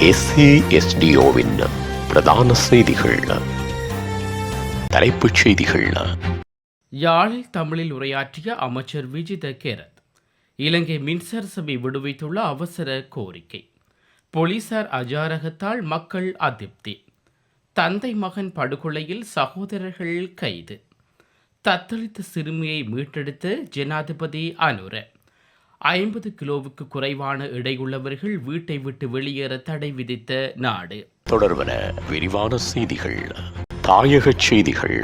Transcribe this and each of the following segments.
SASDOவின் பிரதான செய்திகள். தலைப்புச் செய்திகள். யாழில் தமிழில் உரையாற்றிய அமைச்சர் விஜித கேரத் இலங்கை மின்சார சபை விடுவித்துள்ள அவசர கோரிக்கை. போலீசார் அஜாரகத்தால் மக்கள் அதிருப்தி. தந்தை மகன் படுகொலையில் சகோதரர்கள் கைது. தத்தளித்த சிறுமியை மீட்டெடுத்த ஜனாதிபதி அனுர. 50 கிலோவுக்கு குறைவான எடையுள்ளவர்கள் வீட்டை விட்டு வெளியேற தடை விதித்த நாடு. தொடர்பன விரிவான செய்திகள். தாயக செய்திகள்.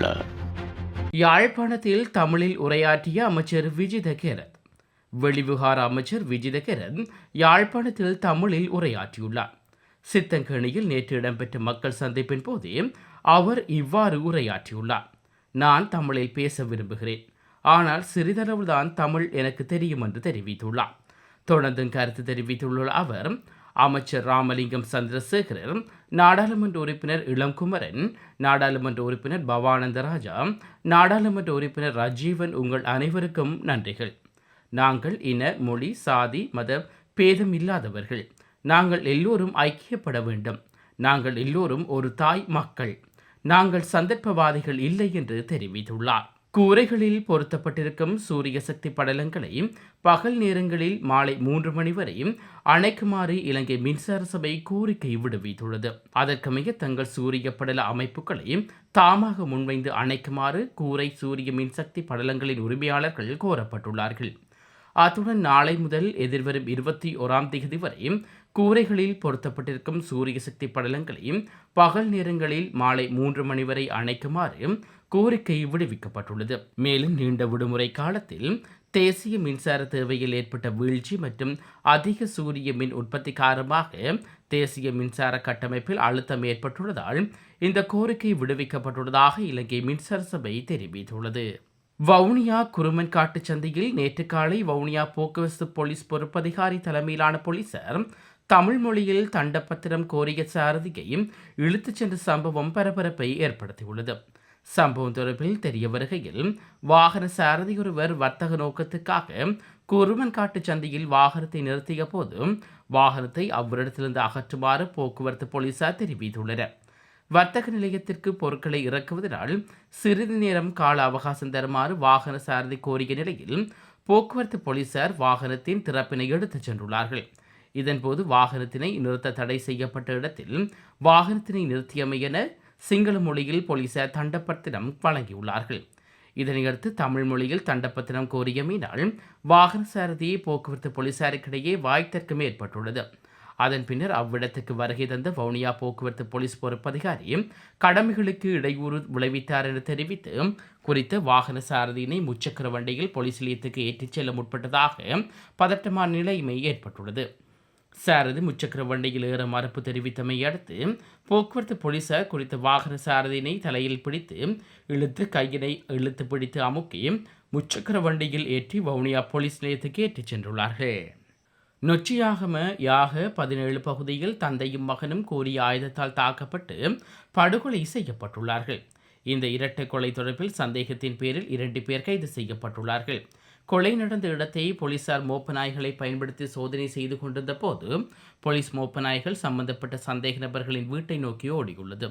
யாழ்ப்பாணத்தில் தமிழில் உரையாற்றிய அமைச்சர் விஜித கேரத். வெளிவிவகார அமைச்சர் விஜித கேரத் யாழ்ப்பாணத்தில் தமிழில் உரையாற்றியுள்ளார். சித்தங்கணியில் நேற்று இடம்பெற்ற மக்கள் சந்திப்பின் போதே அவர் இவ்வாறு உரையாற்றியுள்ளார். நான் தமிழில் பேச விரும்புகிறேன், ஆனால் சிறிதளவுதான் தமிழ் எனக்கு தெரியும் என்று தெரிவித்துள்ளார். தொடர்ந்து கருத்து தெரிவித்துள்ள அவர், அமைச்சர் ராமலிங்கம் சந்திரசேகரர், நாடாளுமன்ற உறுப்பினர் இளங்குமரன், நாடாளுமன்ற உறுப்பினர் பவானந்த ராஜா, நாடாளுமன்ற உறுப்பினர் ரஜீவன், உங்கள் அனைவருக்கும் நன்றிகள். நாங்கள் இன, மொழி, சாதி, மத பேதம் இல்லாதவர்கள். நாங்கள் எல்லோரும் ஐக்கியப்பட வேண்டும். நாங்கள் எல்லோரும் ஒரு தாய் மக்கள். நாங்கள் சந்தர்ப்பவாதிகள் இல்லை என்று தெரிவித்துள்ளார். கூரைகளில் பொருத்தப்பட்டிருக்கும் சூரிய சக்தி படலங்களை பகல் நேரங்களில் மாலை 3 மணி வரை அணைக்குமாறு இலங்கை மின்சார சபை கோரிக்கை விடுவித்துள்ளது. அதற்கமைய தங்கள் சூரிய படல அமைப்புகளை தாமாக முன்வைந்து அணைக்குமாறு கூரை சூரிய மின்சக்தி படலங்களின் உரிமையாளர்கள் கோரப்பட்டுள்ளார்கள். அத்துடன் நாளை முதல் எதிர்வரும் 21ஆம் தேதி வரை கூரைகளில் பொருத்தப்பட்டிருக்கும் சூரிய சக்தி படலங்களை பகல் நேரங்களில் மாலை 3 மணி வரை அணைக்குமாறு கோரிக்கை விடுவிக்கப்பட்டுள்ளது. மேலும் நீண்ட விடுமுறை காலத்தில் தேசிய மின்சார தேவையில் ஏற்பட்ட வீழ்ச்சி மற்றும் அதிக சூரிய மின் உற்பத்தி காரணமாக தேசிய மின்சார கட்டமைப்பில் அழுத்தம் ஏற்பட்டுள்ளதால் இந்த கோரிக்கை விடுவிக்கப்பட்டுள்ளதாக இலங்கை மின்சார சபை தெரிவித்துள்ளது. வவுனியா குருமன் காட்டு சந்தையில் நேற்று காலை வவுனியா போக்குவரத்து போலீஸ் பொறுப்பதிகாரி தலைமையிலான போலீசார் தமிழ் மொழியில் தண்டப்பத்திரம் கோரிய சாரதியை இழுத்துச் சென்ற சம்பவம் பரபரப்பை ஏற்படுத்தியுள்ளது. சம்பவம் தொடர்பில் தெரிய வருகையில், வாகன சாரதி ஒருவர் வர்த்தக நோக்கத்துக்காக குருமன் காட்டு சந்தையில் வாகனத்தை நிறுத்திய போது வாகனத்தை அவ்விடத்திலிருந்து அகற்றுமாறு போக்குவரத்து போலீசார் தெரிவித்துள்ளனர். வர்த்தக நிலையத்திற்கு பொருட்களை இறக்குவதனால் சிறிது நேரம் கால அவகாசம் தருமாறு வாகன சாரதி கோரிய நிலையில் போக்குவரத்து போலீசார் வாகனத்தின் திறப்பினை எடுத்துச் சென்றுள்ளார்கள். இதன்போது வாகனத்தினை நிறுத்த தடை செய்யப்பட்ட இடத்தில் வாகனத்தினை நிறுத்தியமை என சிங்கள மொழியில் போலீசார் தண்டப்பத்திரம் வழங்கியுள்ளார்கள். இதனையடுத்து தமிழ் மொழியில் தண்டப்பத்திரம் கோரியமையினால் வாகன சாரதியை போக்குவரத்து போலீசாருக்கிடையே வாய்த்தர்க்கம் ஏற்பட்டுள்ளது. அதன் பின்னர் அவ்விடத்துக்கு வருகை தந்த வவுனியா போக்குவரத்து போலீஸ் பொறுப்பதிகாரி கடமைகளுக்கு இடையூறு விளைவித்தார் என தெரிவித்து குறித்த வாகன சாரதியினை முச்சக்கர வண்டியில் போலீஸ் நிலையத்துக்கு ஏற்றிச் செல்ல முற்பட்டதாக பதட்டமான நிலைமை ஏற்பட்டுள்ளது. சாரதி முச்சக்கர வண்டியில் ஏற மறுப்பு தெரிவித்தமை அடுத்து போக்குவரத்து போலீசார் குறித்த வாகன சாரதியினை தலையில் பிடித்து இழுத்து கையினை இழுத்து பிடித்து அமுக்கி முச்சக்கர வண்டியில் ஏற்றி வவுனியா போலீஸ் நிலையத்துக்கு ஏற்றிச் சென்றுள்ளார்கள். நொச்சியாகம யாக 17 பகுதியில் தந்தையும் மகனும் கூறிய ஆயுதத்தால் தாக்கப்பட்டு படுகொலை செய்யப்பட்டுள்ளார்கள். இந்த இரட்டை கொலை தொடர்பில் சந்தேகத்தின் பேரில் 2 பேர் கைது செய்யப்பட்டுள்ளார்கள். கொலை நடந்த இடத்தை போலீசார் மோப்ப நாய்களை பயன்படுத்தி சோதனை செய்து கொண்டிருந்த போது போலீஸ் மோப்ப நாய்கள் சம்பந்தப்பட்ட சந்தேக நபர்களின் வீட்டை நோக்கி ஓடியுள்ளது.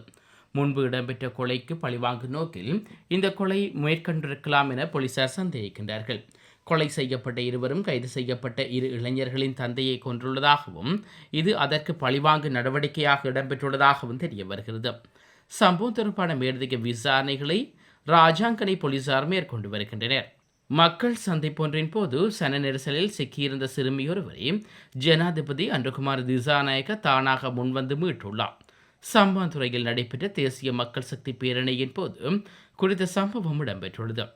முன்பு இடம்பெற்ற கொலைக்கு பழிவாங்கும் நோக்கில் இந்த கொலை மேற்கொண்டிருக்கலாம் என போலீசார் சந்தேகிக்கின்றார்கள். கொலை செய்யப்பட்ட இருவரும் கைது செய்யப்பட்ட 2 இளைஞர்களின் தந்தையை கொன்றுள்ளதாகவும் இது அதற்கு பழிவாங்கு நடவடிக்கையாக இடம்பெற்றுள்ளதாகவும் தெரிய வருகிறது. சம்பவம் தொடர்பான மேலதிக விசாரணைகளை ராஜாங்கனை போலீசார் மேற்கொண்டு வருகின்றனர். மக்கள் சந்திப்பொன்றின் போது சன நெரிசலில் சிக்கியிருந்த சிறுமியொருவரை ஜனாதிபதி அன்றுகுமார் திசாநாயக்க தானாக முன்வந்து மீட்டுள்ளார். சம்பாந்துறையில் நடைபெற்ற தேசிய மக்கள் சக்தி பேரணியின் போது குறித்த சம்பவம் இடம்பெற்றுள்ளது.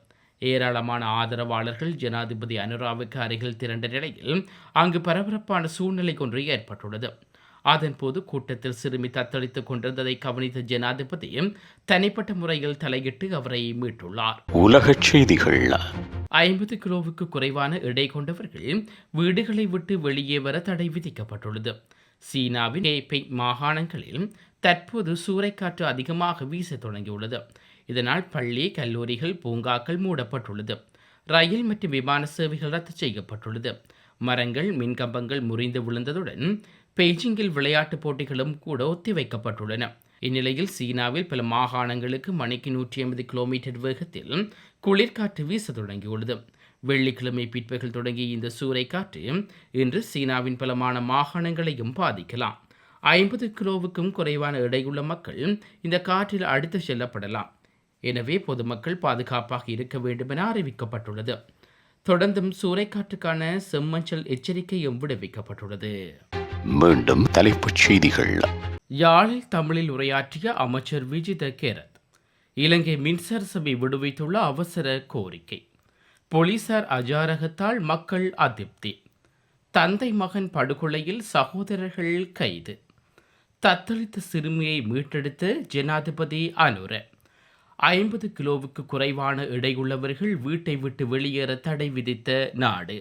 ஏராளமான ஆதரவாளர்கள் ஜனாதிபதி அனுராவுக்கு அருகில் திரண்ட நிலையில் அங்கு பரபரப்பான சூழ்நிலை ஒன்று ஏற்பட்டுள்ளது. அதன்போது கூட்டத்தில் சிறுமி தத்தளித்துக் கொண்டிருந்ததை கவனித்த ஜனாதிபதி தனிப்பட்ட முறையில் தலையிட்டு அவரை மீட்டுள்ளார். உலகச் செய்திகள். 50 கிலோவுக்கு குறைவான எடை கொண்டவர்கள் வீடுகளை விட்டு வெளியே வர தடை விதிக்கப்பட்டுள்ளது. சீனாவின் ஹேபெய் மாகாணங்களில் தற்போது சூறைக்காற்று அதிகமாக வீச தொடங்கியுள்ளது. இதனால் பள்ளி, கல்லூரிகள், பூங்காக்கள் மூடப்பட்டுள்ளது. ரயில் மற்றும் விமான சேவைகள் ரத்து செய்யப்பட்டுள்ளது. மரங்கள், மின்கம்பங்கள் முறிந்து விழுந்ததுடன் பெய்ஜிங்கில் விளையாட்டுப் போட்டிகளும் கூட ஒத்திவைக்கப்பட்டுள்ளன. இந்நிலையில் சீனாவில் பல மாகாணங்களுக்கு மணிக்கு 150 கிலோமீட்டர் வேகத்தில் குளிர்காற்று வீச தொடங்கியுள்ளது. வெள்ளிக்கிழமை பிற்பகல் தொடங்கிய இந்த சூறைக்காற்று இன்று சீனாவின் பலமான மாகாணங்களையும் பாதிக்கலாம். 50 கிலோவுக்கும் குறைவான எடையுள்ள மக்கள் இந்த காற்றில் அடித்து செல்லப்படலாம். எனவே பொதுமக்கள் பாதுகாப்பாக இருக்க வேண்டும் என அறிவிக்கப்பட்டுள்ளது. தொடர்ந்தும் சூறைக்காற்றுக்கான செம்மஞ்சள் எச்சரிக்கையும் விடுவிக்கப்பட்டுள்ளது. மீண்டும் தலைப்புச் செய்திகள். யாழில் தமிழில் உரையாற்றிய அமைச்சர் விஜித கேரத் இலங்கை மின்சார சபை விடுவித்துள்ள அவசர கோரிக்கை. போலீசார் அஜாரகத்தால் மக்கள் அதிருப்தி. தந்தை மகன் படுகொலையில் சகோதரர்கள் கைது. தத்தளித்த சிறுமியை மீட்டெடுத்த ஜனாதிபதி அனுர. 50 கிலோவுக்கு குறைவான எடையுள்ளவர்கள் வீட்டை விட்டு வெளியேற தடை விதித்த நாடு.